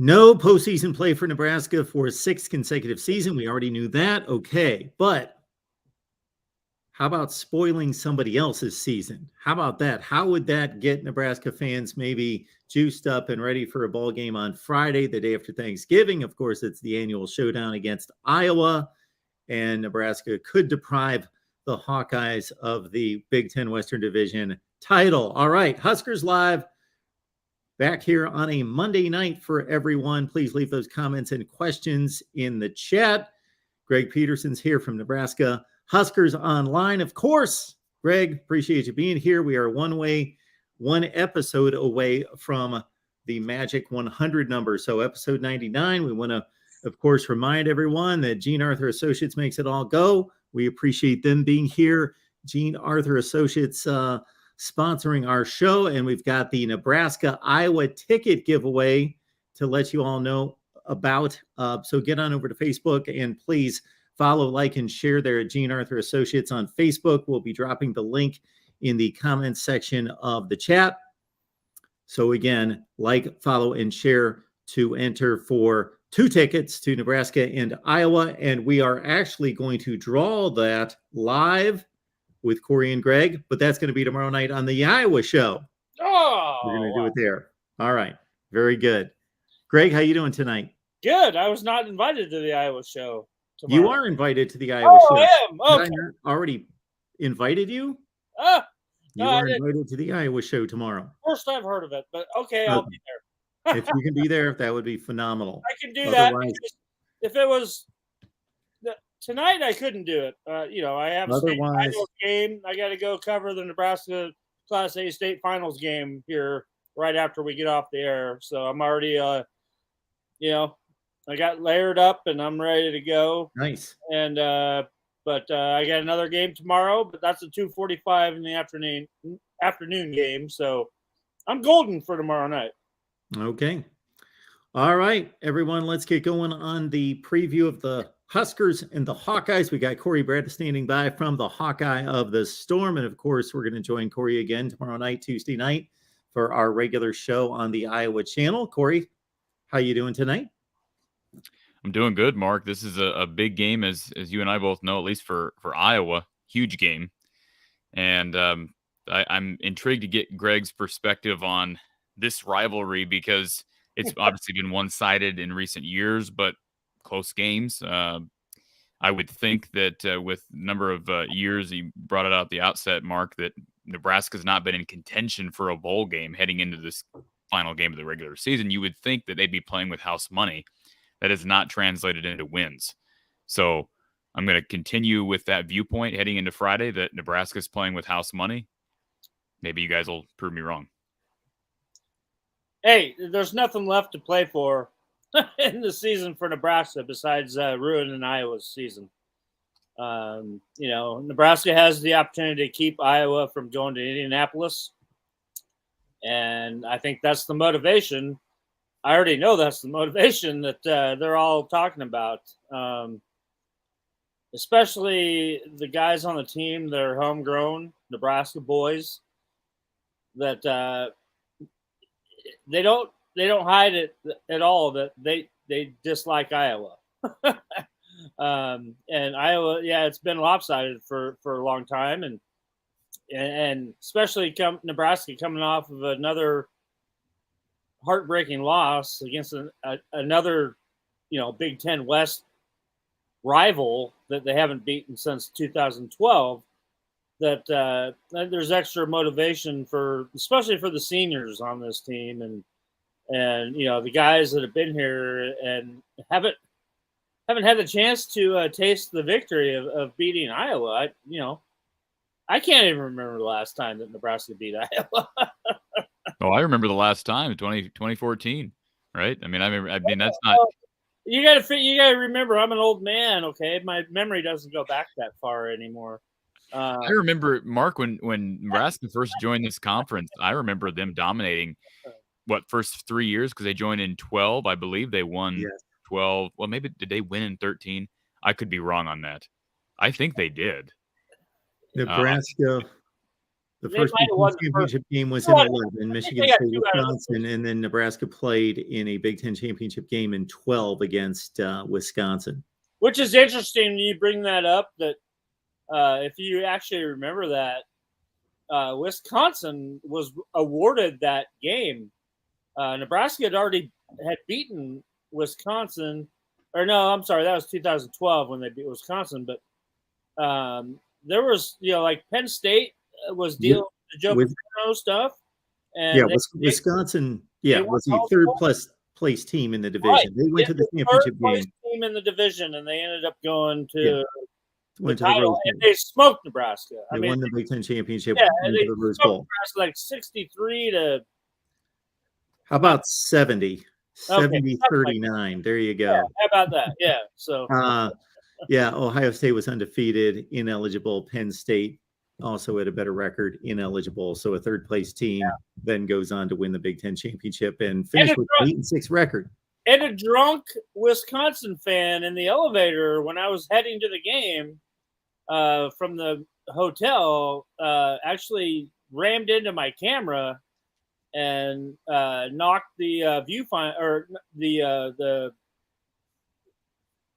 No postseason play for Nebraska for a sixth consecutive season. We already knew that. Okay, but how about spoiling somebody else's season? How about that? How would that get Nebraska fans maybe juiced up and ready for a ball game on Friday, the day after Thanksgiving? Of course, it's the annual showdown against Iowa, and Nebraska could deprive the Hawkeyes of the Big Ten Western Division title. All right, Huskers Live back here on a Monday night for everyone. Please leave those comments and questions in the chat. Greg Peterson's here from Nebraska Huskers Online. Of course, Greg, appreciate you being here. We are one episode away from the magic 100 number. So episode 99, we want to, of course, remind everyone that Gene Arthur Associates makes it all go. We appreciate them being here. Gene Arthur Associates sponsoring our show. And we've got the Nebraska-Iowa ticket giveaway to let you all know about. So get on over to Facebook and please follow, like, and share there at Gene Arthur Associates on Facebook. We'll be dropping the link in the comments section of the chat. So again, like, follow, and share to enter for 2 tickets to Nebraska and Iowa. And we are actually going to draw that live with Corey and Greg, but that's going to be tomorrow night on the Iowa show. Oh, we're going to do it there. All right. Very good. Greg, how you doing tonight? Good. I was not invited to the Iowa show tomorrow. You are invited to the Iowa show. I am. Okay. Did I already invited you? You are invited to the Iowa show tomorrow. First I've heard of it, but okay, I'll be there. If you can be there, that would be phenomenal. I can do that. If it was tonight, I couldn't do it. I have a state finals game. I got to go cover the Nebraska Class A state finals game here right after we get off the air. So I'm already, I got layered up and I'm ready to go. Nice. And but I got another game tomorrow, but that's a 2:45 in the afternoon game. So I'm golden for tomorrow night. Okay. All right, everyone, let's get going on the preview of the Huskers and the Hawkeyes. We got Corey Brad standing by from the Hawkeye of the Storm. And of course, we're going to join Corey again tomorrow night, Tuesday night, for our regular show on the Iowa channel. Corey, how you doing tonight? I'm doing good, Mark. This is a big game, as you and I both know, at least for Iowa. Huge game. And I'm intrigued to get Greg's perspective on this rivalry because it's obviously been one-sided in recent years, but close games. I would think that with the number of years, you brought it out at the outset, Mark, that Nebraska's not been in contention for a bowl game heading into this final game of the regular season. You would think that they'd be playing with house money. That is not translated into wins. So I'm going to continue with that viewpoint heading into Friday that Nebraska's playing with house money. Maybe you guys will prove me wrong. Hey, there's nothing left to play for in the season for Nebraska besides ruining Iowa's season. Nebraska has the opportunity to keep Iowa from going to Indianapolis. And I think that's the motivation. I already know that's the motivation that they're all talking about. Especially the guys on the team that are homegrown, Nebraska boys, that they don't hide it at all that they dislike Iowa. And Iowa, it's been lopsided for a long time, and especially Nebraska coming off of another heartbreaking loss against another, Big Ten West rival that they haven't beaten since 2012. That there's extra motivation especially for the seniors on this team, and the guys that have been here and haven't had the chance to taste the victory of beating Iowa. I can't even remember the last time that Nebraska beat Iowa. Oh, I remember the last time, 2014, right? I mean, that's not. You got to remember, I'm an old man. Okay, my memory doesn't go back that far anymore. I remember, Mark, when Nebraska first joined this conference, I remember them dominating first 3 years, because they joined in 12, I believe. They won 12. Well, maybe did they win in 13? I could be wrong on that. I think they did. Nebraska The They first might Big have Ten won the first. championship game was They in won- 11. I think Michigan they got State, 2 out of the Wisconsin, and then Nebraska played in a Big Ten championship game in 12 against Wisconsin. Which is interesting. You bring that up. That if you actually remember that, Wisconsin was awarded that game. Nebraska had beaten Wisconsin, or no, I'm sorry, that was 2012 when they beat Wisconsin. But there was, like Penn State was dealing with the Joe Paterno stuff, and Wisconsin, they was won the third place team in the division. Right. They went to the championship third-place game. team in the division, and they ended up going to Went the to the title, Rose and Bowl. they smoked Nebraska. They won the Big Ten championship. Yeah, went they to the Rose smoked Bowl. Nebraska like 63 to. How about 70? Okay, 70-39. There you go. Yeah, how about that? Yeah. So. Ohio State was undefeated, ineligible. Penn State also had a better record, ineligible. So a third place team then goes on to win the Big Ten championship and finish with an 8-6 record. And a drunk Wisconsin fan in the elevator when I was heading to the game from the hotel actually rammed into my camera and knocked the viewfinder or the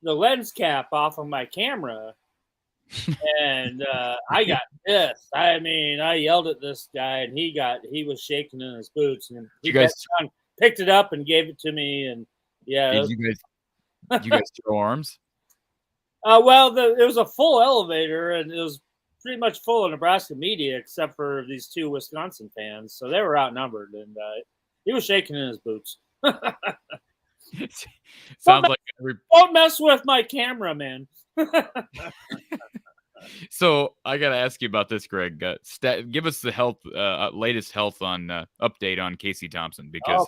lens cap off of my camera. And I got pissed. I mean, I yelled at this guy, and he was shaking in his boots, and he picked it up and gave it to me. And did you guys throw arms? Well, it was a full elevator, and it was pretty much full of Nebraska media, except for these 2 Wisconsin fans. So they were outnumbered, and he was shaking in his boots. Sounds like don't mess with my camera, man. So I got to ask you about this, Greg. Give us the latest health on update on Casey Thompson, because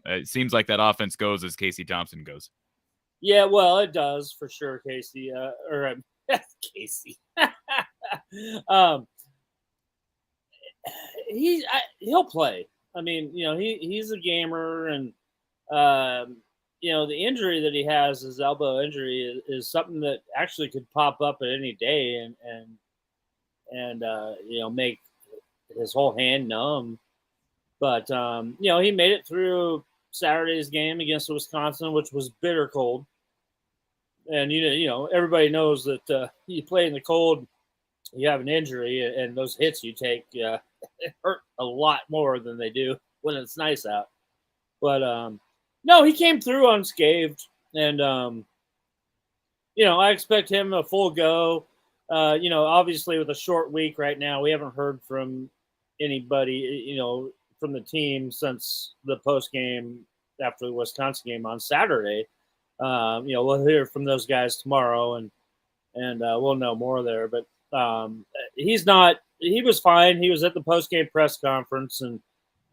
it seems like that offense goes as Casey Thompson goes. Yeah, well, it does for sure, Casey. Casey. He'll play. I mean, he's a gamer, and the injury that he has, his elbow injury, is something that actually could pop up at any day and make his whole hand numb. But he made it through Saturday's game against Wisconsin, which was bitter cold. And everybody knows that you play in the cold, you have an injury, and those hits you take hurt a lot more than they do when it's nice out. But no, he came through unscathed, and I expect him a full go. Obviously with a short week right now, we haven't heard from anybody, from the team since the post game after the Wisconsin game on Saturday. We'll hear from those guys tomorrow, and we'll know more there. But he was fine. He was at the post game press conference, and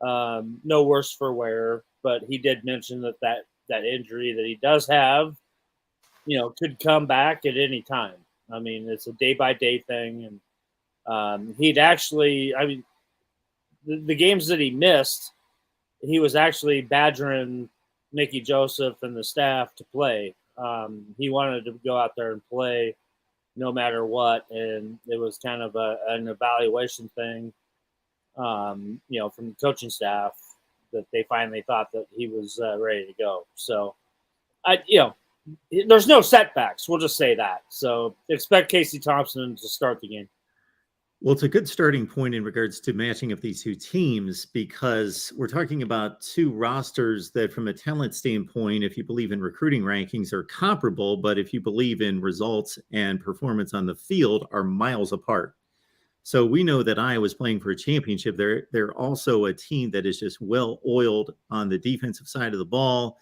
no worse for wear. But he did mention that injury that he does have, could come back at any time. I mean, it's a day by day thing, and he'd actually, the games that he missed, he was actually badgering Mickey Joseph and the staff to play. He wanted to go out there and play no matter what, and it was kind of an evaluation thing, from the coaching staff, that they finally thought that he was ready to go. So, there's no setbacks. We'll just say that. So expect Casey Thompson to start the game. Well, it's a good starting point in regards to matching up these 2 teams, because we're talking about 2 rosters that, from a talent standpoint, if you believe in recruiting rankings, are comparable, but if you believe in results and performance on the field, are miles apart. So we know that Iowa's playing for a championship. They're also a team that is just well-oiled on the defensive side of the ball.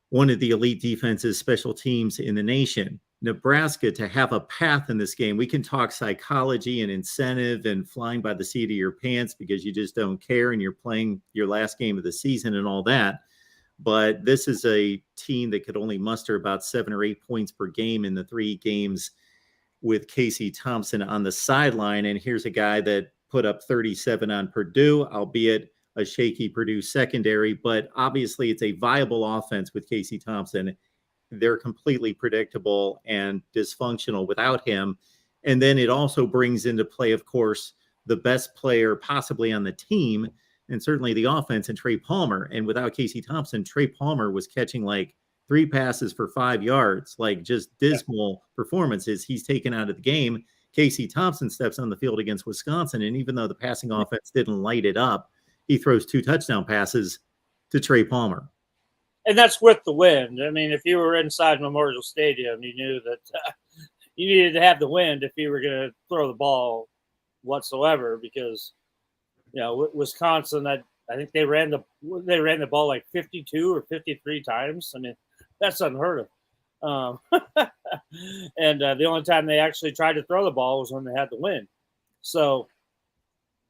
One of the elite defenses, special teams in the nation. Nebraska, to have a path in this game, we can talk psychology and incentive and flying by the seat of your pants because you just don't care and you're playing your last game of the season and all that. But this is a team that could only muster about 7 or 8 points per game in the 3 games with Casey Thompson on the sideline. And here's a guy that put up 37 on Purdue, albeit a shaky Purdue secondary, but obviously it's a viable offense with Casey Thompson. They're completely predictable and dysfunctional without him. And then it also brings into play, of course, the best player possibly on the team, and certainly the offense, and Trey Palmer. And without Casey Thompson, Trey Palmer was catching like 3 passes for 5 yards, like just dismal performances. He's taken out of the game. Casey Thompson steps on the field against Wisconsin, and even though the passing offense didn't light it up, he throws 2 touchdown passes to Trey Palmer. And that's with the wind. I mean, if you were inside Memorial Stadium, you knew that you needed to have the wind if you were going to throw the ball whatsoever, because Wisconsin, I think they ran the ball like 52 or 53 times. I mean, that's unheard of. And the only time they actually tried to throw the ball was when they had the wind. So,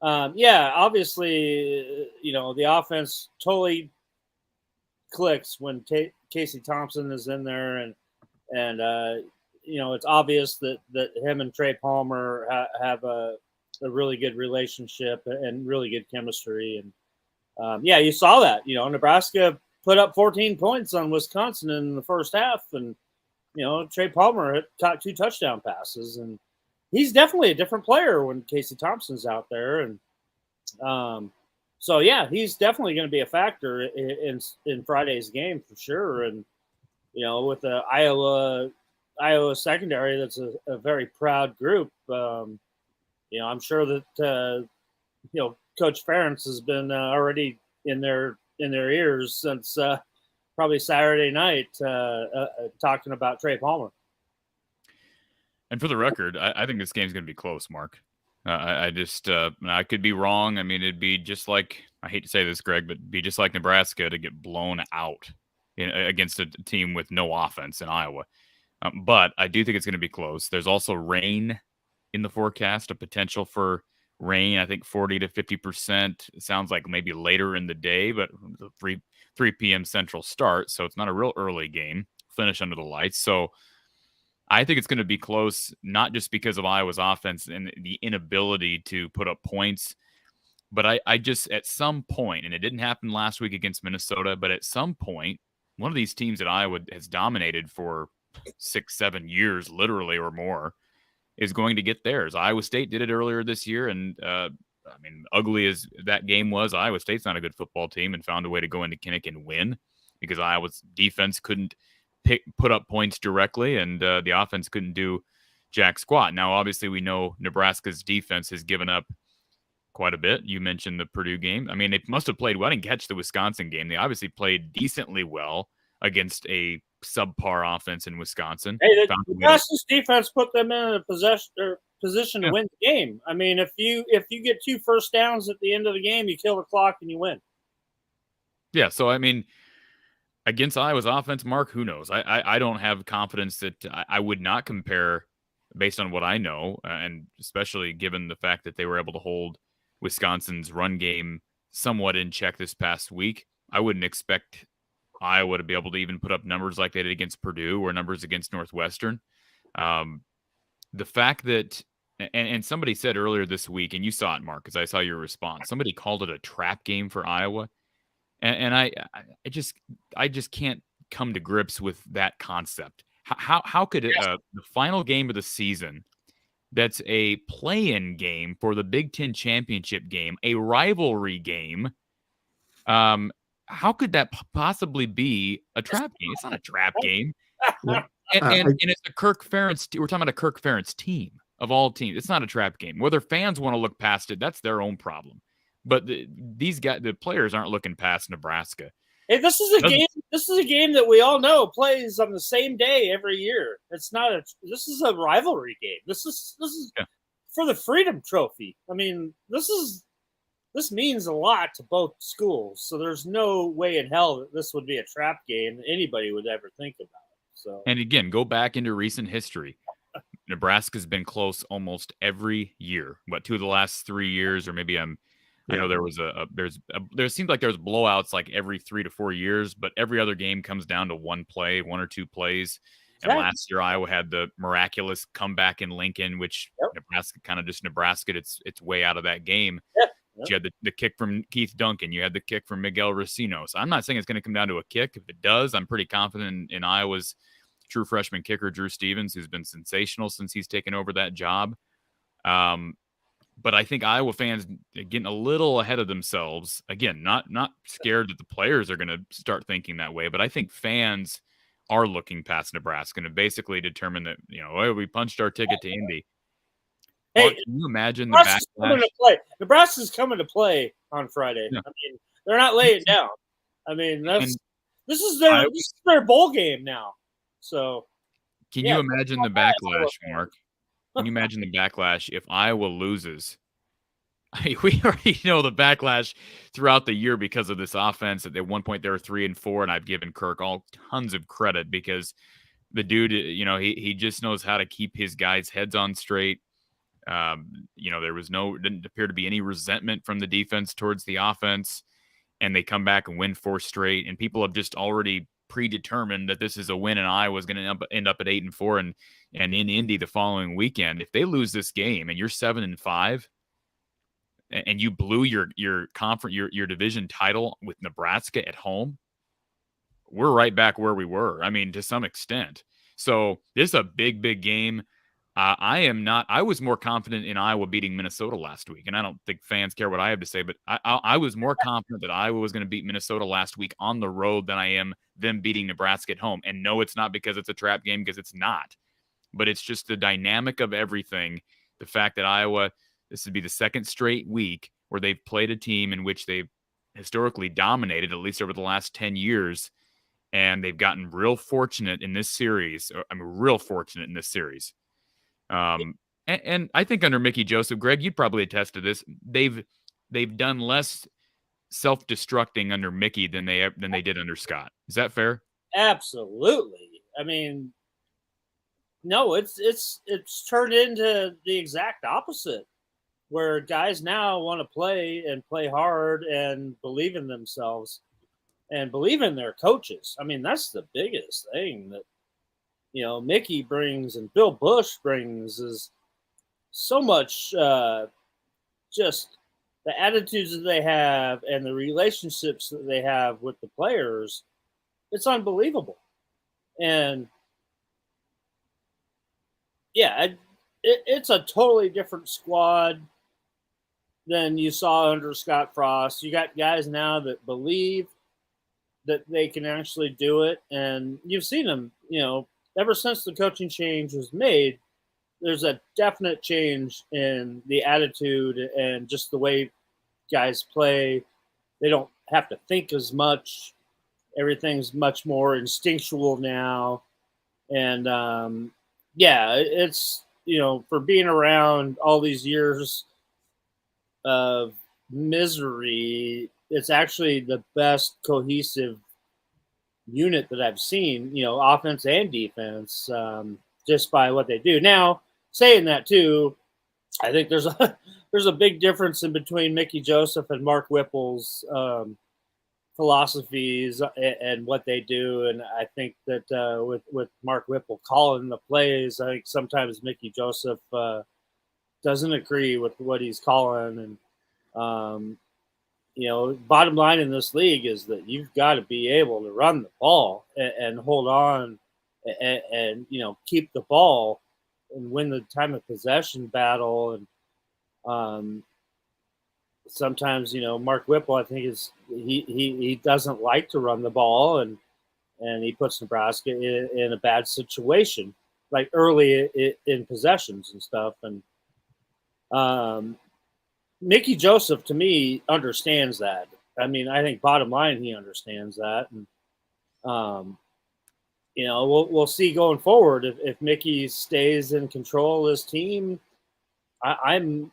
obviously, the offense totally clicks when Casey Thompson is in there, and it's obvious that him and Trey Palmer have a really good relationship and really good chemistry. And you saw that. Nebraska put up 14 points on Wisconsin in the first half, and Trey Palmer caught 2 touchdown passes, and he's definitely a different player when Casey Thompson's out there. And he's definitely going to be a factor in Friday's game for sure. And with the Iowa secondary, that's a very proud group. I'm sure that Coach Ferentz has been already in their ears since probably Saturday night talking about Trey Palmer. And for the record, I think this game's going to be close, Mark. I could be wrong. I mean, it'd be just like, I hate to say this, Greg, but it'd be just like Nebraska to get blown out against a team with no offense in Iowa. But I do think it's going to be close. There's also rain in the forecast, a potential for rain. I think 40 to 50%. It sounds like maybe later in the day, but 3 p.m. Central start, so it's not a real early game. Finish under the lights. So I think it's going to be close, not just because of Iowa's offense and the inability to put up points, but I just, at some point, and it didn't happen last week against Minnesota, but at some point, one of these teams that Iowa has dominated for 6-7 years, literally, or more, is going to get theirs. Iowa State did it earlier this year, and ugly as that game was, Iowa State's not a good football team and found a way to go into Kinnick and win because Iowa's defense couldn't put up points directly, and the offense couldn't do jack squat. Now, obviously, we know Nebraska's defense has given up quite a bit. You mentioned the Purdue game. I mean, they must have played well. I didn't catch the Wisconsin game. They obviously played decently well against a subpar offense in Wisconsin. Hey, Nebraska's defense put them in a position to win the game. I mean, if you get 2 first downs at the end of the game, you kill the clock and you win. Yeah, so I mean, against Iowa's offense, Mark, who knows? I don't have confidence that I would not compare based on what I know, and especially given the fact that they were able to hold Wisconsin's run game somewhat in check this past week. I wouldn't expect Iowa to be able to even put up numbers like they did against Purdue or numbers against Northwestern. The fact that, and somebody said earlier this week, and you saw it, Mark, because I saw your response, somebody called it a trap game for Iowa. And I just can't come to grips with that concept. How could the final game of the season, that's a play-in game for the Big Ten championship game, a rivalry game, how could that possibly be a trap game? It's not a trap game. And it's a Kirk Ferentz. We're talking about a Kirk Ferentz team of all teams. It's not a trap game. Whether fans want to look past it, that's their own problem. But these guys, the players, aren't looking past Nebraska. Hey, this is a game. This is a game that we all know plays on the same day every year. It's not a. This is a rivalry game. This is for the Freedom Trophy. I mean, this means a lot to both schools. So there's no way in hell that this would be a trap game that anybody would ever think about it. So, and again, go back into recent history. Nebraska's been close almost every year. What, 2 of the last 3 years, or maybe I know there was there seemed like there's blowouts like every 3 to 4 years, but every other game comes down to 1 or 2 plays. And last year, Iowa had the miraculous comeback in Lincoln, which Nebraska kind of just Nebraska'd its way out of that game. Yep. You had the kick from Keith Duncan. You had the kick from Miguel Racino. So I'm not saying it's going to come down to a kick. If it does, I'm pretty confident in Iowa's true freshman kicker, Drew Stevens, who's been sensational since he's taken over that job. But I think Iowa fans are getting a little ahead of themselves. Again, not scared that the players are going to start thinking that way, but I think fans are looking past Nebraska and basically determine that, "Hey, we punched our ticket to Indy." Mark, Hey, can you imagine the Nebraska's coming backlash? to play. Nebraska's coming to play on Friday. Yeah. I mean, they're not laying down. I mean, And this is I, their bowl game now. So can yeah, you imagine the backlash, Mark? Can you imagine the backlash if Iowa loses? I mean, we already know the backlash throughout the year because of this offense. At one point, they were 3-4, and I've given Kirk all tons of credit because the dude, he just knows how to keep his guys' heads on straight. There didn't appear to be any resentment from the defense towards the offense, and they come back and win 4 straight. And people have just already predetermined that this is a win, and Iowa's going to end up at 8-4 and in Indy the following weekend. If they lose this game and you're 7-5, and you blew your conference your division title with Nebraska at home, we're right back where we were. I mean, to some extent. So this is a big, big game. I was more confident in Iowa beating Minnesota last week, and I don't think fans care what I have to say, but I was more confident that Iowa was going to beat Minnesota last week on the road than I am them beating Nebraska at home. And no, it's not because it's a trap game, because it's not. But it's just the dynamic of everything. The fact that Iowa, this would be the second straight week where they've played a team in which they've historically dominated, at least over the last 10 years. And they've gotten real fortunate in this series. Real fortunate in this series. And I think under Mickey Joseph, Greg, you'd probably attest to this. They've done less self-destructing under Mickey than they did under Scott. Is that fair? absolutely. I mean, no, it's turned into the exact opposite, where guys now want to play and play hard and believe in themselves and believe in their coaches. I mean, that's the biggest thing that Mickey brings and Bill Bush brings is so much just the attitudes that they have and the relationships that they have with the players. It's unbelievable. And yeah, it's a totally different squad than you saw under Scott Frost. You got guys now that believe that they can actually do it. And you've seen them, ever since the coaching change was made, there's a definite change in the attitude and just the way guys play. They don't have to think as much. Everything's much more instinctual now. And it's, for being around all these years of misery, it's actually the best cohesive unit that I've seen, offense and defense, just by what they do. Now, saying that too, I think there's a big difference in between Mickey Joseph and Mark Whipple's philosophies and what they do. And I think that with Mark Whipple calling the plays, I think sometimes Mickey Joseph doesn't agree with what he's calling. And bottom line in this league is that you've got to be able to run the ball and hold on and keep the ball and win the time of possession battle. And sometimes, Mark Whipple, I think he doesn't like to run the ball, and he puts Nebraska in a bad situation, like early in possessions and stuff. And Mickey Joseph, to me, understands that. I mean, I think bottom line, he understands that. And, we'll see going forward if Mickey stays in control of his team. I'm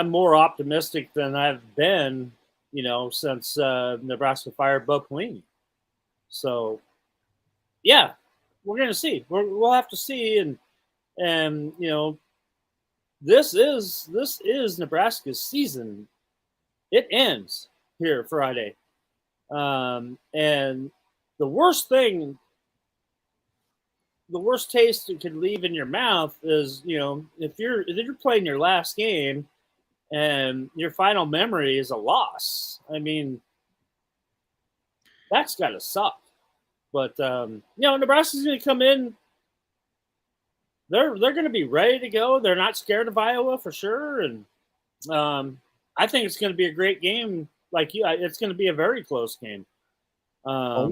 more optimistic than I've been, since Nebraska fired Bo Pelini. So, yeah, we're going to see. We'll have to see. And this is Nebraska's season. It ends here Friday. And the worst taste it could leave in your mouth is, if you're playing your last game and your final memory is a loss. I mean, that's got to suck. But, Nebraska's going to come in. they're going to be ready to go. They're not scared of Iowa for sure, and I think it's going to be a great game. Like you, it's going to be a very close game. I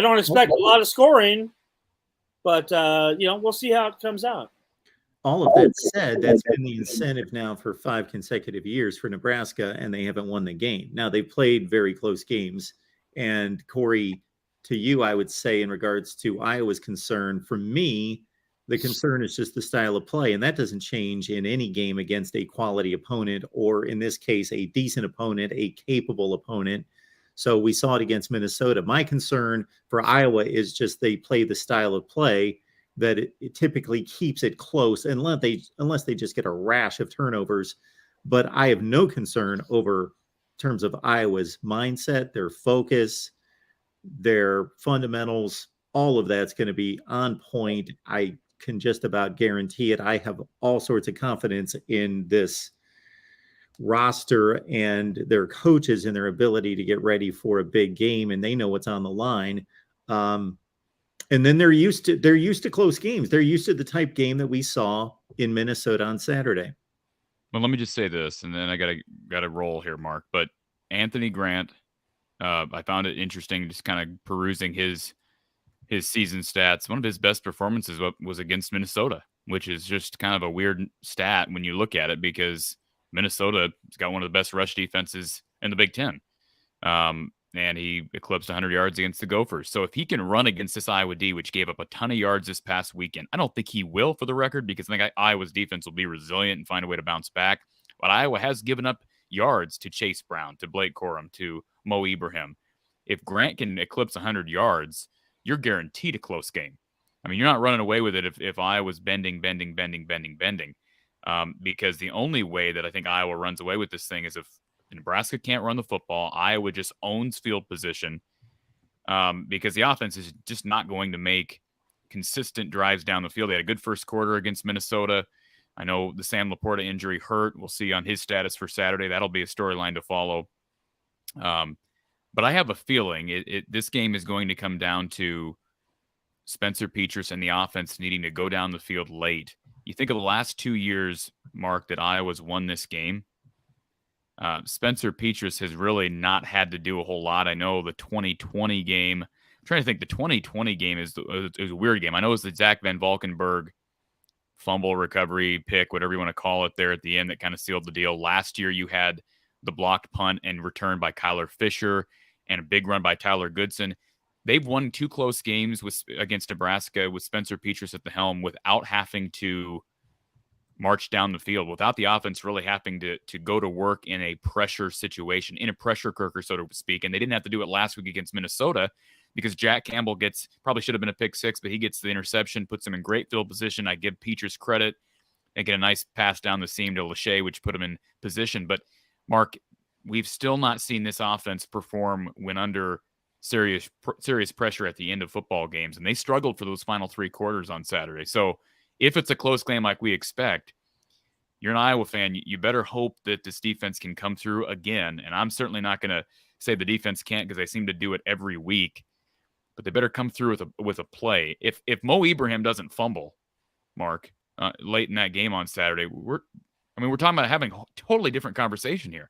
don't expect a lot of scoring, but we'll see how it comes out. All of that said, that's been the incentive now for 5 consecutive years for Nebraska, and they haven't won the game. Now, they've played very close games. And Corey, to you, I would say in regards to Iowa's concern, for me, the concern is just the style of play, and that doesn't change in any game against a quality opponent, or in this case, a decent opponent, a capable opponent. So we saw it against Minnesota. My concern for Iowa is just they play the style of play that it typically keeps it close unless they just get a rash of turnovers. But I have no concern over terms of Iowa's mindset, their focus, their fundamentals. All of that's going to be on point. I can just about guarantee it. I have all sorts of confidence in this roster and their coaches and their ability to get ready for a big game, and they know what's on the line. And then they're used to close games. They're used to the type game that we saw in Minnesota on Saturday. Well, let me just say this, and then I gotta roll here, Mark. But Anthony Grant, I found it interesting just kind of perusing his season stats. One of his best performances was against Minnesota, which is just kind of a weird stat when you look at it, because Minnesota's got one of the best rush defenses in the Big Ten. And he eclipsed 100 yards against the Gophers. So if he can run against this Iowa D, which gave up a ton of yards this past weekend, I don't think he will, for the record, because I think Iowa's defense will be resilient and find a way to bounce back. But Iowa has given up yards to Chase Brown, to Blake Corum, to Mo Ibrahim. If Grant can eclipse 100 yards, you're guaranteed a close game. I mean, you're not running away with it if Iowa's bending. Because the only way that I think Iowa runs away with this thing is if Nebraska can't run the football, Iowa just owns field position, because the offense is just not going to make consistent drives down the field. They had a good first quarter against Minnesota. I know the Sam Laporta injury hurt. We'll see on his status for Saturday. That'll be a storyline to follow. But I have a feeling this game is going to come down to Spencer Petras and the offense needing to go down the field late. You think of the last 2 years, Mark, that Iowa's won this game. Spencer Petras has really not had to do a whole lot. I know the 2020 game, I'm trying to think, the 2020 game is a weird game. I know it's the Zach Van Valkenburg fumble recovery pick, whatever you want to call it, there at the end that kind of sealed the deal. Last year, you had the blocked punt and return by Kyler Fisher and a big run by Tyler Goodson. They've won 2 close games against Nebraska with Spencer Petras at the helm without having to march down the field, without the offense really having to go to work in a pressure situation, in a pressure cooker, so to speak. And they didn't have to do it last week against Minnesota because Jack Campbell probably should have been a pick 6, but he gets the interception, puts him in great field position. I give Petras credit and get a nice pass down the seam to Lachey, which put him in position. But Mark, we've still not seen this offense perform when under serious pressure at the end of football games. And they struggled for those final 3 quarters on Saturday. So if it's a close game like we expect, you're an Iowa fan, you better hope that this defense can come through again. And I'm certainly not going to say the defense can't, because they seem to do it every week. But they better come through with a play. If Mo Ibrahim doesn't fumble, Mark, late in that game on Saturday, we're talking about having a totally different conversation here.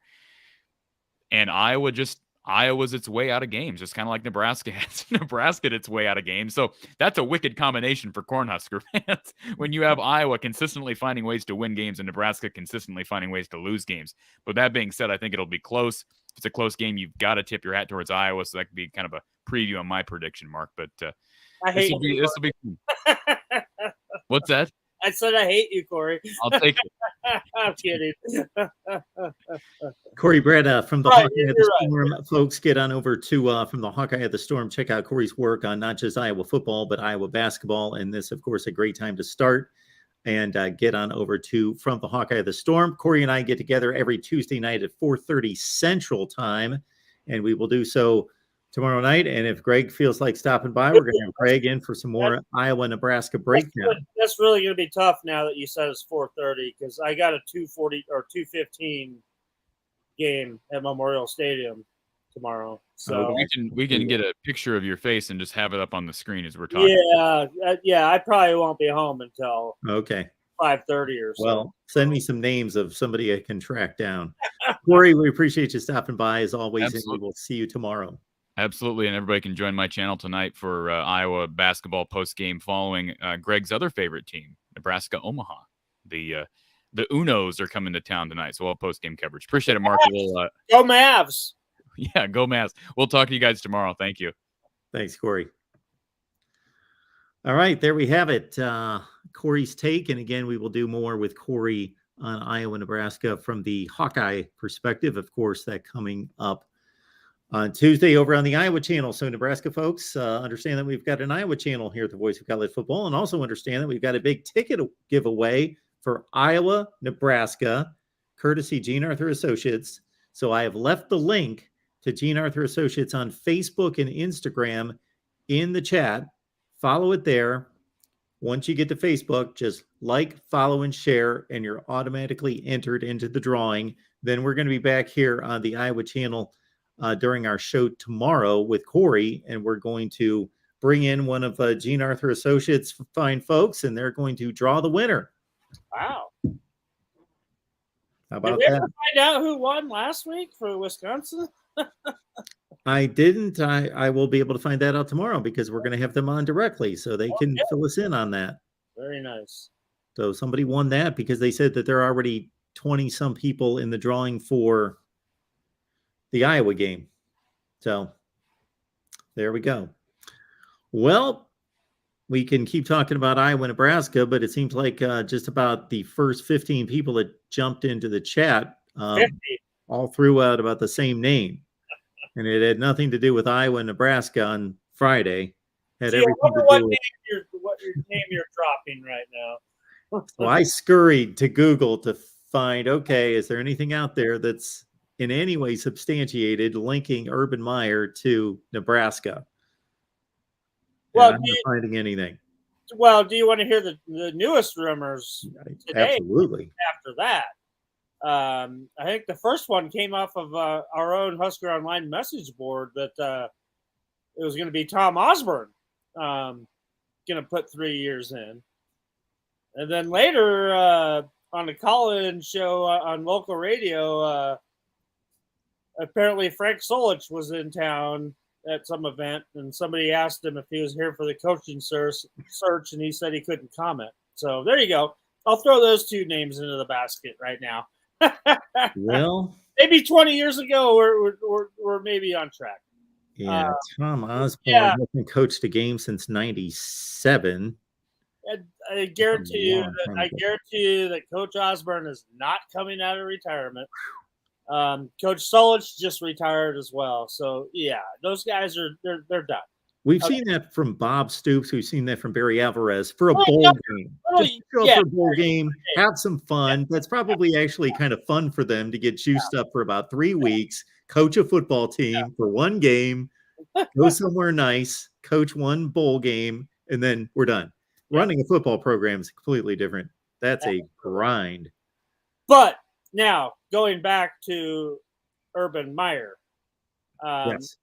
And Iowa's its way out of games, just kind of like Nebraska has Nebraska its way out of games. So that's a wicked combination for Cornhusker fans when you have Iowa consistently finding ways to win games and Nebraska consistently finding ways to lose games. But that being said, I think it'll be close. If it's a close game, you've got to tip your hat towards Iowa. So that could be kind of a preview on my prediction, Mark. But this will be fun. What's that? I said I hate you, Corey. I'll take it. I'm kidding. Corey Brett from the Hawkeye at the Storm. Folks, get on over to from the Hawkeye at the Storm. Check out Corey's work on not just Iowa football, but Iowa basketball. And this, of course, a great time to start. And get on over to From the Hawkeye at the Storm. Corey and I get together every Tuesday night at 4:30 Central Time. And we will do so tomorrow night. And if Greg feels like stopping by, we're going to have Greg in for some more Iowa-Nebraska breakdown. That's really going to be tough now that you said it's 4:30, because I got a 2:40 or 2:15 game at Memorial Stadium. tomorrow. So we can get a picture of your face and just have it up on the screen as we're talking. yeah, I probably won't be home until Okay. 5:30 or so. Well, send me some names of somebody I can track down. Corey, we appreciate you stopping by as always, Absolutely. and we will see you tomorrow. Absolutely, and everybody can join my channel tonight for Iowa basketball post game following Greg's other favorite team, Nebraska Omaha. The Unos are coming to town tonight, so we'll have post game coverage. Appreciate it, Mark. We'll, Go Mavs! Yeah, go Mavs. We'll talk to you guys tomorrow. Thank you. Thanks, Corey. All right, there we have it. Corey's take, and again, we will do more with Corey on Iowa, Nebraska from the Hawkeye perspective. Of course, that coming up on Tuesday over on the Iowa channel. So Nebraska folks, understand that we've got an Iowa channel here at the Voice of College Football, and also understand that we've got a big ticket giveaway for Iowa, Nebraska, courtesy Gene Arthur Associates. So I have left the link to Gene Arthur Associates on Facebook and Instagram in the chat. Follow it there. Once you get to Facebook, just like, follow, and share, and you're automatically entered into the drawing. Then we're going to be back here on the Iowa channel during our show tomorrow with Corey, and we're going to bring in one of Gene Arthur Associates' fine folks, and they're going to draw the winner. Wow. How about Did we that? ever find out who won last week for Wisconsin? I didn't. I will be able to find that out tomorrow because we're going to have them on directly so they can fill us in on that. Very nice. So somebody won that because they said that there are already 20 some people in the drawing for the Iowa game. So there we go. Well, we can keep talking about Iowa, Nebraska, but it seems like just about the first 15 people that jumped into the chat all threw out about the same name. And it had nothing to do with Iowa and Nebraska on Friday. Had everything to do with what name you're dropping right now. So I scurried to Google to find, okay, is there anything out there that's in any way substantiated linking Urban Meyer to Nebraska? Well, I'm not finding anything. Well, do you want to hear the newest rumors today? Absolutely. After that, I think the first one came off of our own Husker Online message board that it was going to be Tom Osborne going to put 3 years in. And then later on the call-in show on local radio, apparently Frank Solich was in town at some event, and somebody asked him if he was here for the coaching search, and he said he couldn't comment. So there you go. I'll throw those two names into the basket right now. Well, maybe 20 years ago, we're maybe on track. Yeah, Tom Osborne hasn't coached a game since '97. I guarantee you that Coach Osborne is not coming out of retirement. Coach Solich just retired as well. So yeah, those guys they're done. We've seen that from Bob Stoops. We've seen that from Barry Alvarez for a bowl game. Just show up for a bowl game, have some fun. That's probably actually kind of fun for them to get juiced up for about 3 weeks, coach a football team for one game, go somewhere nice, coach one bowl game, and then we're done. Running a football program is completely different. That's a grind. But now going back to Urban Meyer. Yes.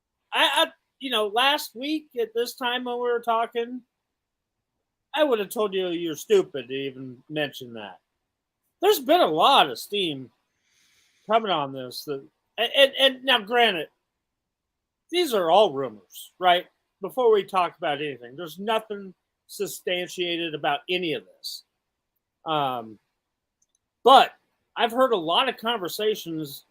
Last week at this time when we were talking, I would have told you you're stupid to even mention that. There's been a lot of steam coming on this. And now, granted, these are all rumors, right? Before we talk about anything, there's nothing substantiated about any of this. But I've heard a lot of conversations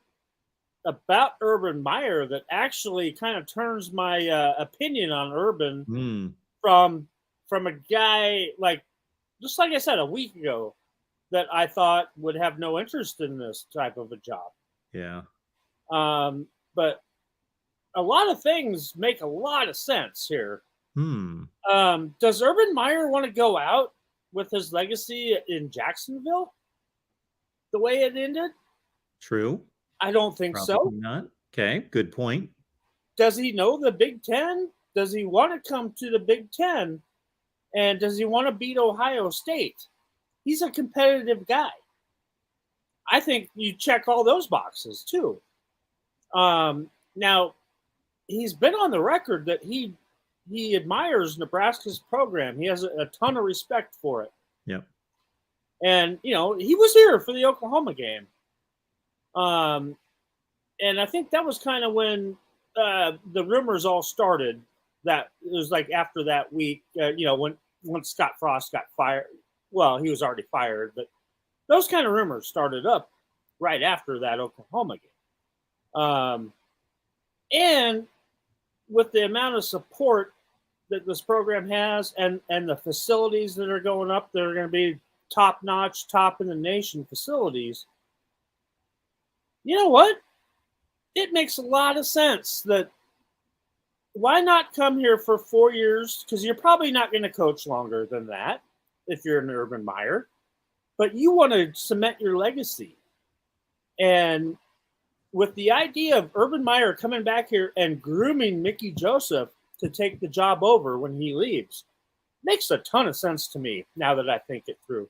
about Urban Meyer that actually kind of turns my opinion on Urban from a guy just like I said a week ago that I thought would have no interest in this type of a job. Yeah. But a lot of things make a lot of sense here. Does Urban Meyer want to go out with his legacy in Jacksonville the way it ended? True. I don't think Probably not. Okay, good point. Does he know the Big Ten? Does he want to come to the Big Ten? And does he want to beat Ohio State? He's a competitive guy. I think you check all those boxes too. Now, he's been on the record that he admires Nebraska's program. He has a ton of respect for it. Yep. And, he was here for the Oklahoma game. And I think that was kind of when the rumors all started. That it was like after that week, when Scott Frost got fired. Well, he was already fired, but those kind of rumors started up right after that Oklahoma game. And with the amount of support that this program has and the facilities that are going up, that are going to be top-notch, top in the nation facilities, you know what? It makes a lot of sense that why not come here for 4 years? Because you're probably not going to coach longer than that if you're an Urban Meyer. But you want to cement your legacy. And with the idea of Urban Meyer coming back here and grooming Mickey Joseph to take the job over when he leaves, makes a ton of sense to me now that I think it through.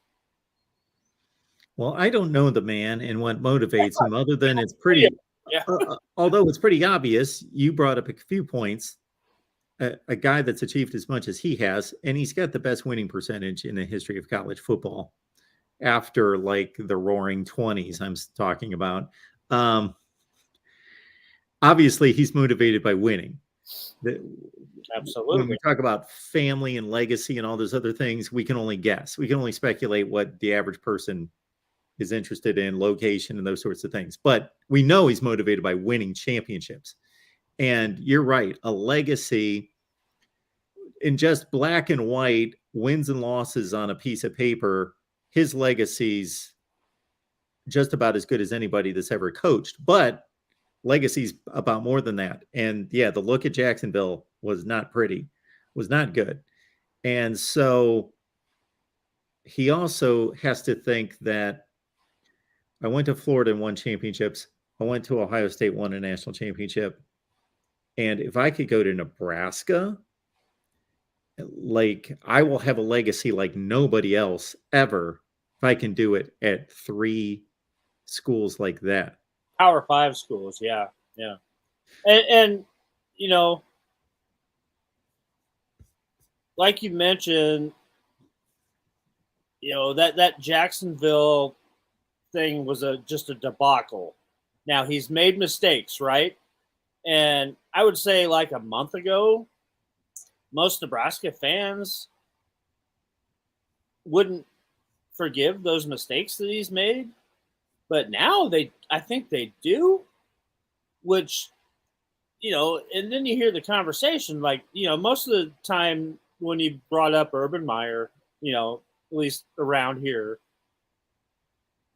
Well, I don't know the man and what motivates him other than it's pretty, although it's pretty obvious. You brought up a few points, a guy that's achieved as much as he has, and he's got the best winning percentage in the history of college football after like the roaring 20s I'm talking about. Obviously he's motivated by winning. Absolutely. When we talk about family and legacy and all those other things, we can only guess. We can only speculate what the average person is interested in, location and those sorts of things. But we know he's motivated by winning championships. And you're right, a legacy in just black and white, wins and losses on a piece of paper, his legacy's just about as good as anybody that's ever coached. But legacy's about more than that. And yeah, the look at Jacksonville was not pretty, was not good. And so he also has to think that I went to Florida and won championships. I went to Ohio State, won a national championship. And if I could go to Nebraska, like I will have a legacy like nobody else ever if I can do it at 3 schools like that. Power 5 schools, yeah. And like you mentioned, that Jacksonville thing was just a debacle. Now he's made mistakes, right? And I would say like a month ago, most Nebraska fans wouldn't forgive those mistakes that he's made. But now I think they do, which, and then you hear the conversation, like, most of the time when you brought up Urban Meyer, at least around here,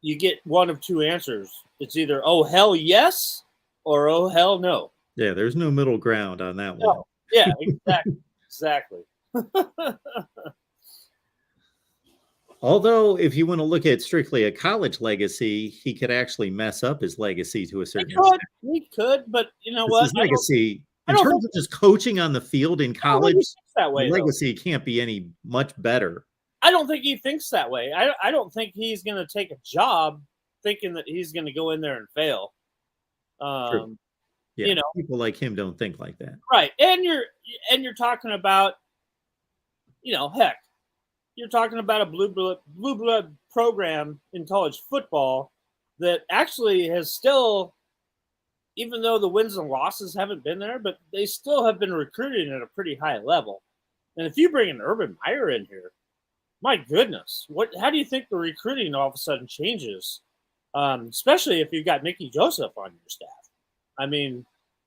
you get one of 2 answers. It's either, oh, hell yes, or oh, hell no. Yeah, there's no middle ground on that one. Yeah, exactly. Although, if you want to look at strictly a college legacy, he could actually mess up his legacy to a certain extent. He could, but you know what? His legacy, in terms of just coaching on the field in college, that way, legacy can't be any much better. I don't think he thinks that way. I don't think he's going to take a job thinking that he's going to go in there and fail. Yeah, people like him don't think like that, right? And you're talking about, heck, you're talking about a blue blood program in college football that actually has still, even though the wins and losses haven't been there, but they still have been recruiting at a pretty high level. And if you bring an Urban Meyer in here, my goodness, how do you think the recruiting all of a sudden changes? Especially if you've got Mickey Joseph on your staff. I mean,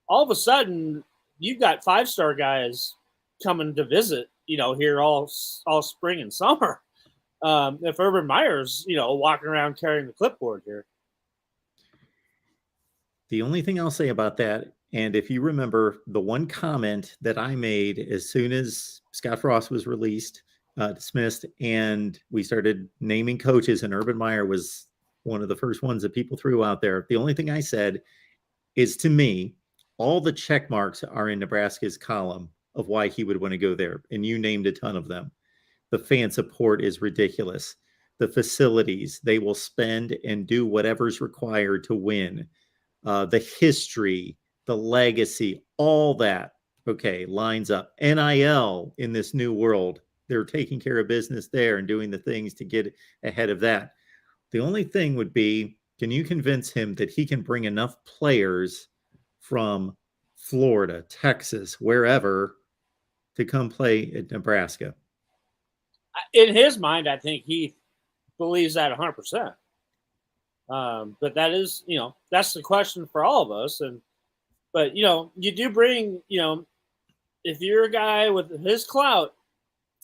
all of a sudden you've got 5-star guys coming to visit, here all spring and summer. If Urban Meyer's, walking around carrying the clipboard here. The only thing I'll say about that, and if you remember the one comment that I made as soon as Scott Frost was dismissed, and we started naming coaches, and Urban Meyer was one of the first ones that people threw out there. The only thing I said is, to me, all the check marks are in Nebraska's column of why he would want to go there. And you named a ton of them. The fan support is ridiculous. The facilities, they will spend and do whatever's required to win. The history, the legacy, all that, okay, lines up. NIL in this new world, they're taking care of business there and doing the things to get ahead of that. The only thing would be, can you convince him that he can bring enough players from Florida, Texas, wherever, to come play at Nebraska? In his mind, I think he believes that 100%. But that is, that's the question for all of us. But you do bring, if you're a guy with his clout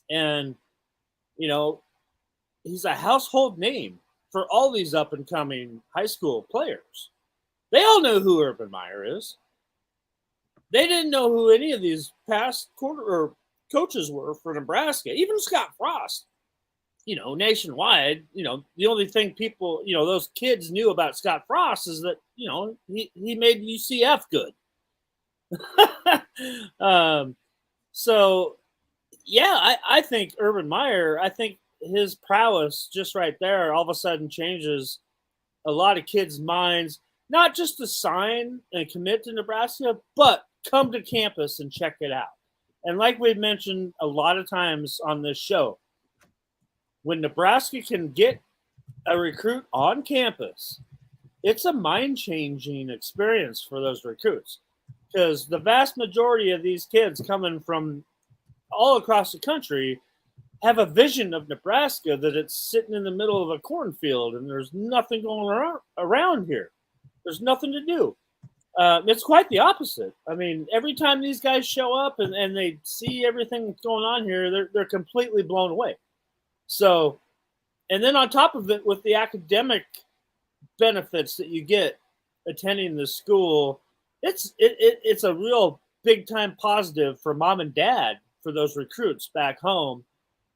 and, he's a household name for all these up and coming high school players. They all know who Urban Meyer is. They didn't know who any of these past coaches were for Nebraska. Even Scott Frost, nationwide, the only thing people, those kids knew about Scott Frost is that, he made UCF good. So, yeah, I think Urban Meyer, I think his prowess just right there all of a sudden changes a lot of kids' minds, not just to sign and commit to Nebraska, but come to campus and check it out. And like we've mentioned a lot of times on this show, when Nebraska can get a recruit on campus, it's a mind-changing experience for those recruits, because the vast majority of these kids coming from all across the country have a vision of Nebraska that it's sitting in the middle of a cornfield and there's nothing going around here. There's nothing to do. It's quite the opposite. I mean, every time these guys show up and they see everything that's going on here, they're completely blown away. So, and then on top of it, with the academic benefits that you get attending the school, it's a real big time positive for mom and dad for those recruits back home.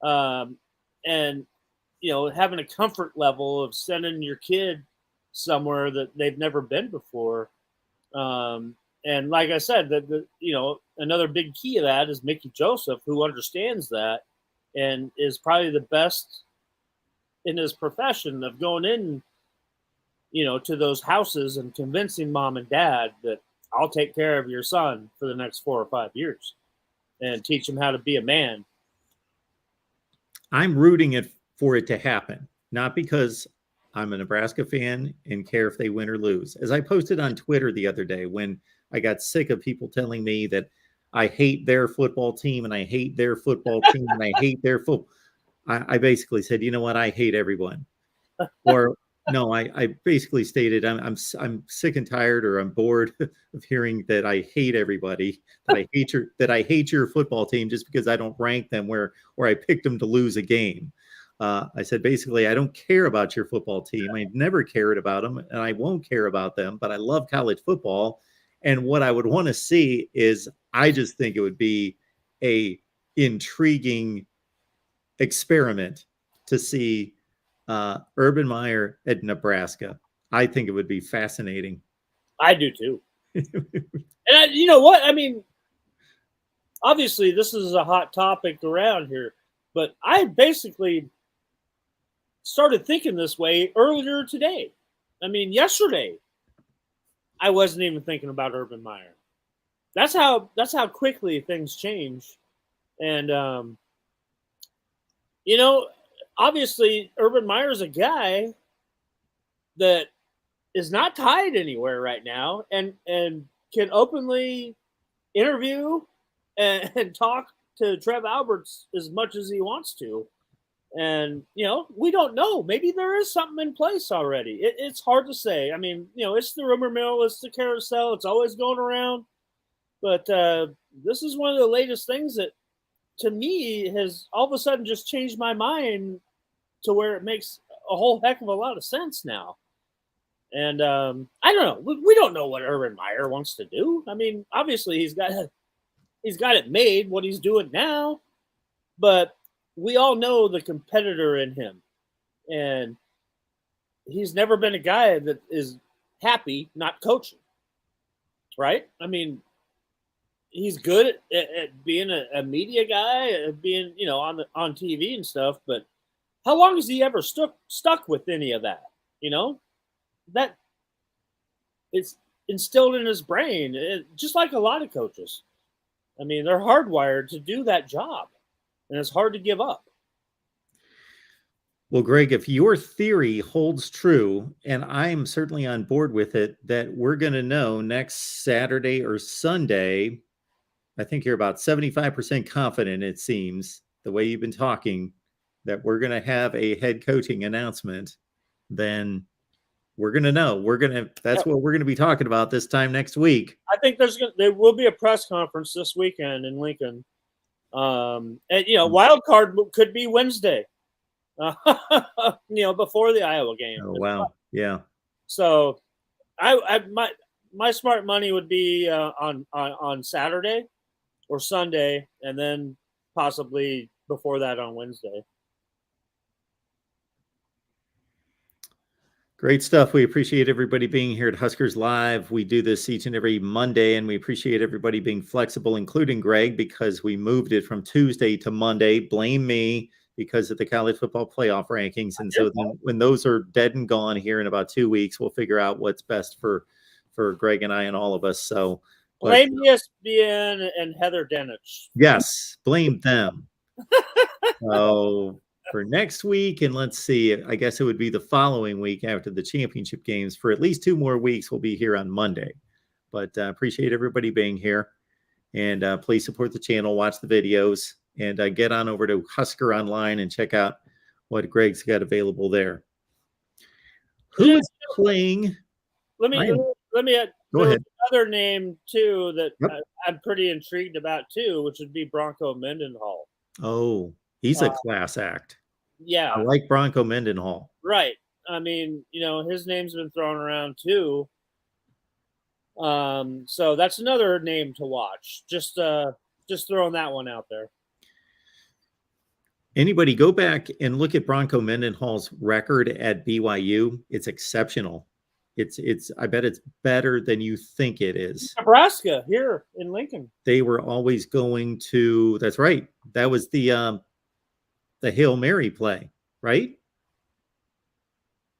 And, having a comfort level of sending your kid somewhere that they've never been before. And like I said, another big key of that is Mickey Joseph, who understands that and is probably the best in his profession of going in, to those houses and convincing mom and dad that I'll take care of your son for the next 4 or 5 years and teach him how to be a man. I'm rooting for it to happen, not because I'm a Nebraska fan and care if they win or lose. As I posted on Twitter the other day, when I got sick of people telling me that I hate their football team and I hate their football team and I hate their football, I basically said, you know what? I hate everyone. Or no, I basically stated I'm sick and tired, or I'm bored of hearing that I hate everybody, that I hate your football team just because I don't rank them where I picked them to lose a game. I said, basically, I don't care about your football team. I never cared about them, and I won't care about them, but I love college football. And what I would want to see is, I just think it would be a intriguing experiment to see Urban Meyer at Nebraska. I think it would be fascinating. I do too. And you know what? I mean, obviously this is a hot topic around here, but I basically started thinking this way earlier today. I mean, yesterday, I wasn't even thinking about Urban Meyer. That's how quickly things change. And, obviously Urban Meyer's a guy that is not tied anywhere right now and can openly interview and talk to Trev Alberts as much as he wants to. And, we don't know. Maybe there is something in place already. It's hard to say. I mean, it's the rumor mill. It's the carousel. It's always going around. But this is one of the latest things that, to me, has all of a sudden just changed my mind to where it makes a whole heck of a lot of sense now. And I don't know. We don't know what Urban Meyer wants to do. I mean, obviously he's got it made what he's doing now, but we all know the competitor in him, and he's never been a guy that is happy not coaching, right? I mean, he's good at being a media guy, at being on TV and stuff, but how long has he ever stuck with any of that? That instilled in his brain, just like a lot of coaches. I mean, they're hardwired to do that job, and it's hard to give up. Well, Greg, if your theory holds true, and I'm certainly on board with it, that we're going to know next Saturday or Sunday, I think you're about 75% confident, it seems, the way you've been talking, that we're going to have a head coaching announcement, then we're going to know. That's what we're going to be talking about this time next week. I think there will be a press conference this weekend in Lincoln. And, wild card could be Wednesday. Before the Iowa game. Oh, wow. Yeah. So my smart money would be on Saturday or Sunday, and then possibly before that on Wednesday. Great stuff. We appreciate everybody being here at Huskers Live. We do this each and every Monday, and we appreciate everybody being flexible, including Greg, because we moved it from Tuesday to Monday. Blame me because of the college football playoff rankings. And so then when those are dead and gone here in about 2 weeks, we'll figure out what's best for Greg and I and all of us. So blame ESPN and Heather Denich. Yes, blame them. So for next week, and let's see, I guess it would be the following week after the championship games. For at least 2 more weeks, we'll be here on Monday. But appreciate everybody being here. And please support the channel, watch the videos, and get on over to Husker Online and check out what Greg's got available there. Who is playing? Let me go ahead. Another name too that I'm pretty intrigued about too, which would be Bronco Mendenhall. Oh, he's a class act. Yeah, I like Bronco Mendenhall. Right. I mean, his name's been thrown around too. So that's another name to watch. Just throwing that one out there. Anybody go back and look at Bronco Mendenhall's record at BYU. It's exceptional. I bet it's better than you think it is. Nebraska here in Lincoln. They were always going to, that's right. That was the Hail Mary play, right?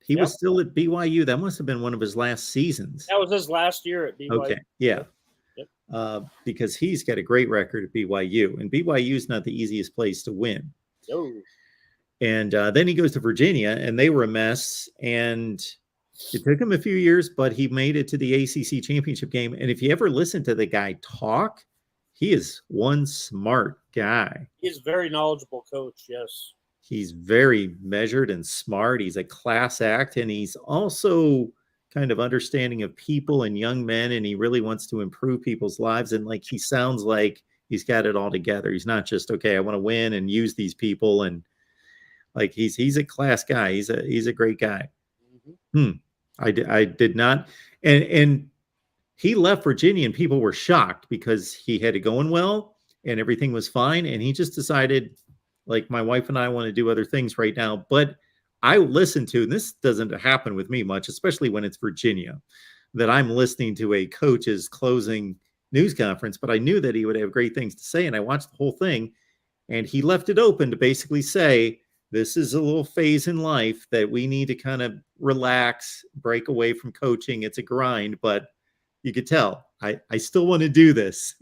He was still at BYU. That must have been one of his last seasons. That was his last year at BYU. Okay, yeah. Yep. Because he's got a great record at BYU, and BYU is not the easiest place to win. Oh. And then he goes to Virginia, and they were a mess. And it took him a few years, but he made it to the ACC championship game. And if you ever listen to the guy talk, he is one smart guy. He's a very knowledgeable coach, yes. He's very measured and smart. He's a class act, and he's also kind of understanding of people and young men, and he really wants to improve people's lives. And he sounds like he's got it all together. He's not just, okay, I want to win and use these people. And he's a class guy. He's a great guy. Mm-hmm. I did not. And he left Virginia, and people were shocked because he had it going well and everything was fine. And he just decided, my wife and I want to do other things right now. But I listen to, and this doesn't happen with me much, especially when it's Virginia, that I'm listening to a coach's closing news conference, but I knew that he would have great things to say. And I watched the whole thing, and he left it open to basically say, this is a little phase in life that we need to kind of relax, break away from coaching. It's a grind, but you could tell I still want to do this.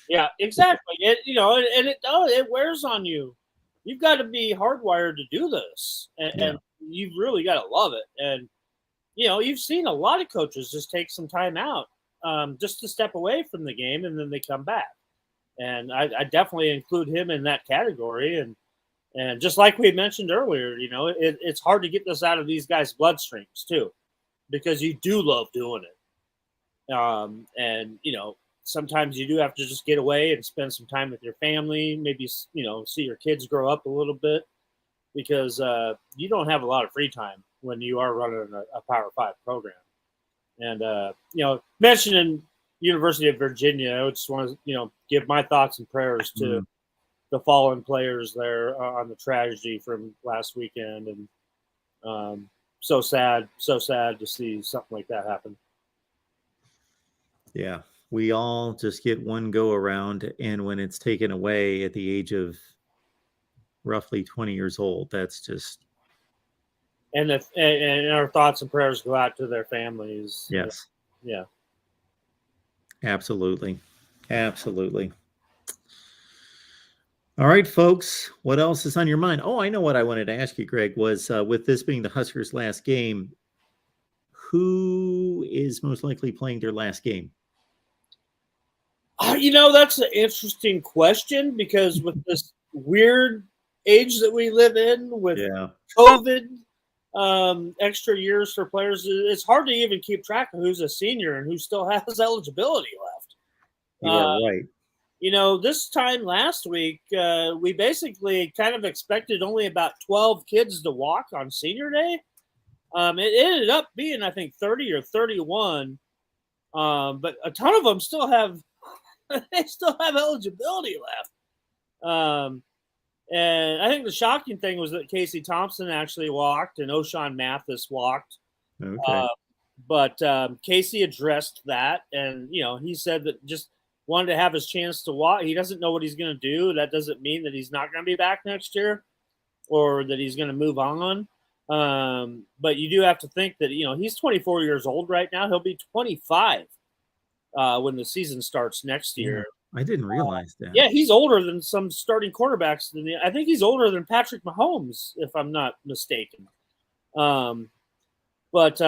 Yeah, exactly. It wears on you. You've got to be hardwired to do this, and you've really got to love it. And you've seen a lot of coaches just take some time out, just to step away from the game, and then they come back. And I definitely include him in that category. And just like we mentioned earlier, it's hard to get this out of these guys' bloodstreams too, because you do love doing it. Sometimes you do have to just get away and spend some time with your family, maybe, see your kids grow up a little bit, because you don't have a lot of free time when you are running a Power 5 program. And, mentioning University of Virginia, I just want to, give my thoughts and prayers to the fallen players there on the tragedy from last weekend. And so sad to see something like that happen. Yeah, we all just get one go around, and when it's taken away at the age of roughly 20 years old, that's just. And our thoughts and prayers go out to their families. Yes. Yeah. Absolutely. Absolutely. All right, folks. What else is on your mind? Oh, I know what I wanted to ask you, Greg, was with this being the Huskers' last game, who is most likely playing their last game? That's an interesting question because with this weird age that we live in with COVID, extra years for players, it's hard to even keep track of who's a senior and who still has eligibility left. You are right. This time last week, we basically kind of expected only about 12 kids to walk on senior day. It ended up being, I think, 30 or 31. But a ton of them still have eligibility left. And I think the shocking thing was that Casey Thompson actually walked and O'Shawn Mathis walked. Okay. But Casey addressed that, and he said that just wanted to have his chance to walk. He doesn't know what he's going to do. That doesn't mean that he's not going to be back next year or that he's going to move on. But you do have to think that, he's 24 years old right now. He'll be 25 when the season starts next year. I didn't realize that. Yeah, he's older than some starting quarterbacks. I think he's older than Patrick Mahomes, if I'm not mistaken. But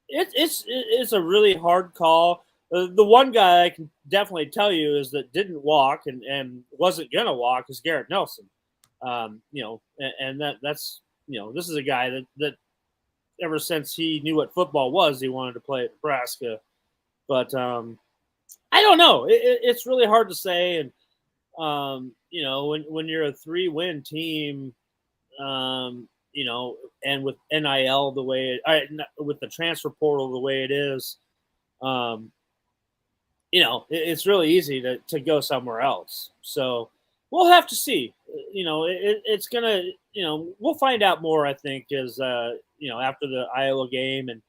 it's a really hard call. The one guy I can definitely tell you is that didn't walk and wasn't gonna walk is Garrett Nelson. And that's this is a guy that ever since he knew what football was, he wanted to play at Nebraska. But I don't know. It's really hard to say. And when you're a 3-win team, and with NIL the way with the transfer portal the way it is, it's really easy to go somewhere else. So we'll have to see. It's gonna. We'll find out more. I think as after the Iowa game and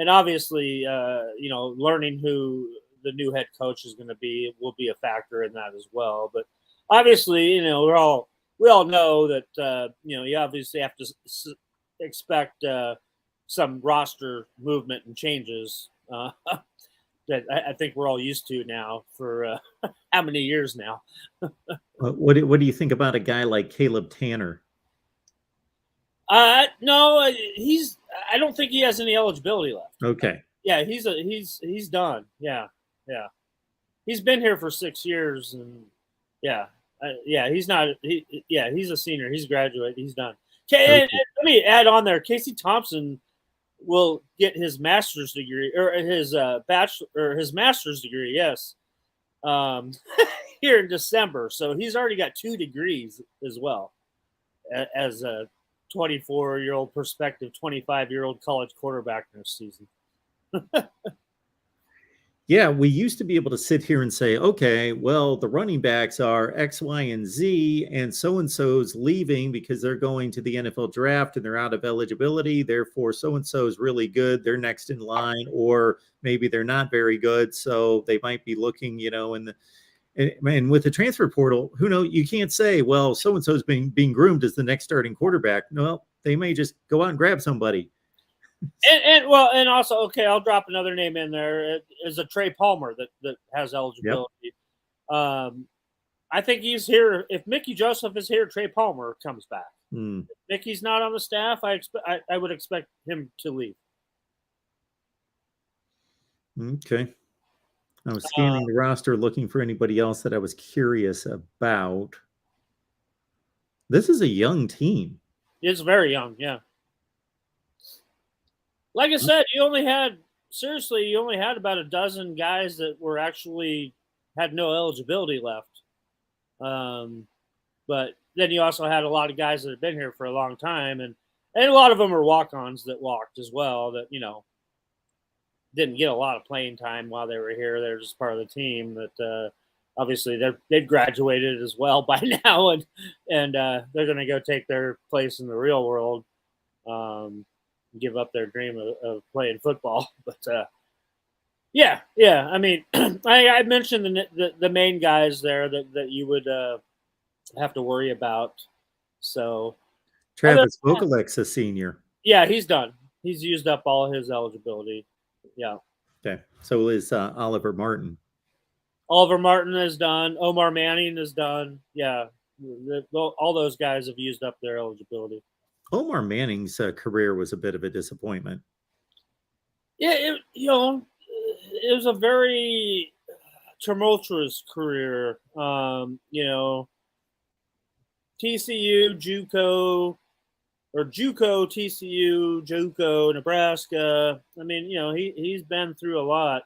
obviously learning who the new head coach is going to be will be a factor in that as well. But obviously, we all know that you obviously have to expect some roster movement and changes that I think we're all used to now for how many years now. What do you think about a guy like Caleb Tanner? No, I don't think he has any eligibility left. Okay. Yeah, he's done. Yeah. He's been here for 6 years, and he's not. He's a senior. He's graduated. He's done. Okay. And let me add on there. Casey Thompson will get his master's degree or his bachelor or his master's degree. Yes, here in December. So he's already got 2 degrees as well as a 24-year-old prospective 25-year-old college quarterback next season. Yeah, we used to be able to sit here and say, okay, well, the running backs are X, Y, and Z, and so-and-so's leaving because they're going to the NFL draft and they're out of eligibility. Therefore, so-and-so is really good. They're next in line, or maybe they're not very good. So they might be looking, and with the transfer portal, who knows? You can't say, well, so-and-so is being groomed as the next starting quarterback. No, they may just go out and grab somebody. And also, okay, I'll drop another name in there. It is a Trey Palmer that has eligibility. Yep. I think he's here. If Mickey Joseph is here, Trey Palmer comes back. If Mickey's not on the staff, I would expect him to leave. Okay. I was scanning the roster looking for anybody else that I was curious about. This is a young team. It's very young, yeah. Like I said, you only had about a dozen guys that were actually had no eligibility left. But then you also had a lot of guys that have been here for a long time, and a lot of them are walk-ons that walked as well that, didn't get a lot of playing time while they were here. They're just part of the team that obviously they've graduated as well by now, and they're going to go take their place in the real world. Give up their dream of playing football. But I mean, I mentioned the main guys there that you would have to worry about. So Travis Vokalek's a senior. Yeah, he's done. He's used up all his eligibility. Yeah. Okay. So is Oliver Martin. Oliver Martin is done. Omar Manning is done. Yeah, all those guys have used up their eligibility. Omar Manning's career was a bit of a disappointment. Yeah, it was a very tumultuous career. TCU, JUCO, or JUCO, TCU, JUCO, Nebraska. I mean, he's been through a lot,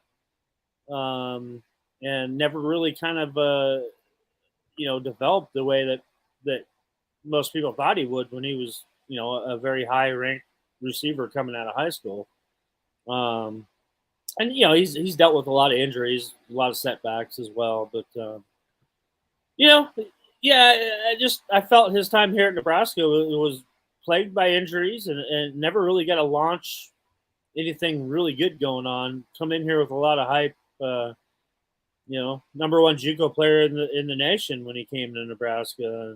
and never really kind of developed the way that most people thought he would when he was a very high ranked receiver coming out of high school. And he's dealt with a lot of injuries, a lot of setbacks as well. But I felt his time here at Nebraska was plagued by injuries and never really got to launch anything really good going on. Come in here with a lot of hype. Number one JUCO player in the nation when he came to Nebraska.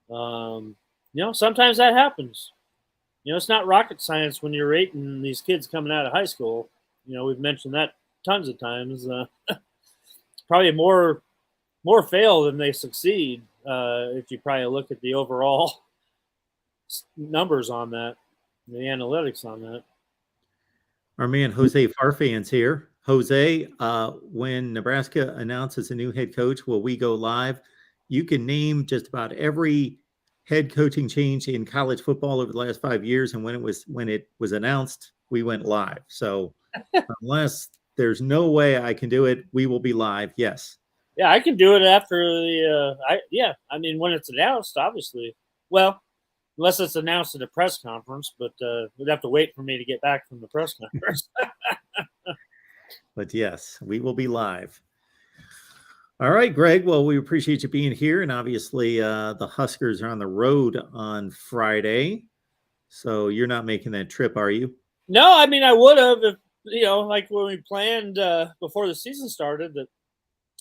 And, sometimes that happens. It's not rocket science when you're rating these kids coming out of high school. We've mentioned that tons of times. Probably more fail than they succeed if you probably look at the overall numbers on that, the analytics on that. Our man Jose Farfan's here. Jose, when Nebraska announces a new head coach, will we go live? You can name just about every head coaching change in college football over the last 5 years, and when it was announced, we went live. So unless there's no way I can do it, we will be live. Yes. Yeah, I can do it after when it's announced, obviously. Well, unless it's announced at a press conference, but we'd have to wait for me to get back from the press conference. But yes, we will be live. All right, Greg. Well, we appreciate you being here. And obviously the Huskers are on the road on Friday. So you're not making that trip, are you? No, I mean, I would have if, like when we planned before the season started, that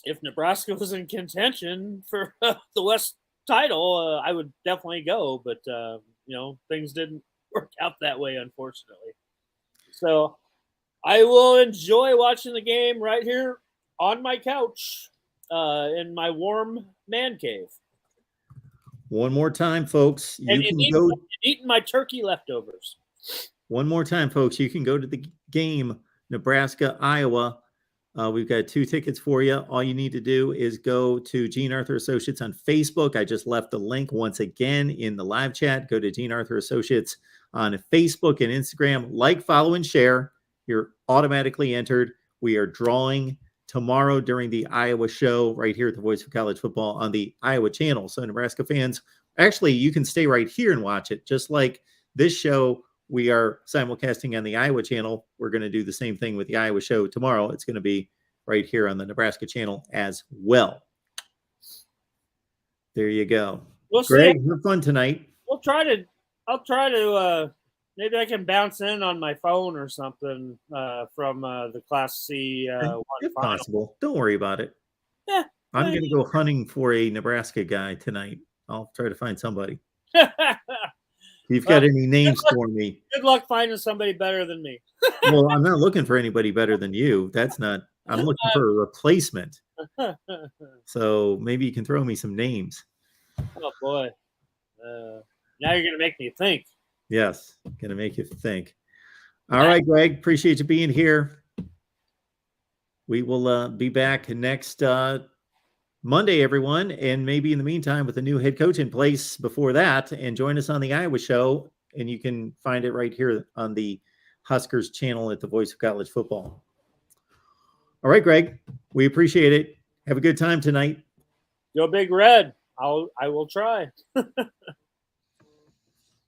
if Nebraska was in contention for the West title, I would definitely go. But, things didn't work out that way, unfortunately. So I will enjoy watching the game right here on my couch in my warm man cave. One more time, folks. Eating my turkey leftovers. One more time, folks. You can go to the game, Nebraska, Iowa. We've got 2 tickets for you. All you need to do is go to Gene Arthur Associates on Facebook. I just left the link once again in the live chat. Go to Gene Arthur Associates on Facebook and Instagram. Like, follow, and share. You're automatically entered. We are drawing tomorrow during the Iowa show right here at the Voice of College Football on the Iowa channel. So Nebraska fans, actually, you can stay right here and watch it. Just like this show, we are simulcasting on the Iowa channel. We're going to do the same thing with the Iowa show tomorrow. It's going to be right here on the Nebraska channel as well. There you go. We'll Greg, see. have fun tonight. I'll try to maybe I can bounce in on my phone or something from the Class C. If possible. Don't worry about it. Yeah, I'm going to go hunting for a Nebraska guy tonight. I'll try to find somebody. If you've got any names for me. Good luck finding somebody better than me. Well, I'm not looking for anybody better than you. I'm looking for a replacement. So maybe you can throw me some names. Oh, boy. Now you're going to make me think. Yes, going to make you think. All right, Greg, appreciate you being here. We will be back next Monday, everyone, and maybe in the meantime with a new head coach in place before that, and join us on the Iowa show, and you can find it right here on the Huskers channel at the Voice of College Football. All right, Greg, we appreciate it. Have a good time tonight. Go Big Red. I will try.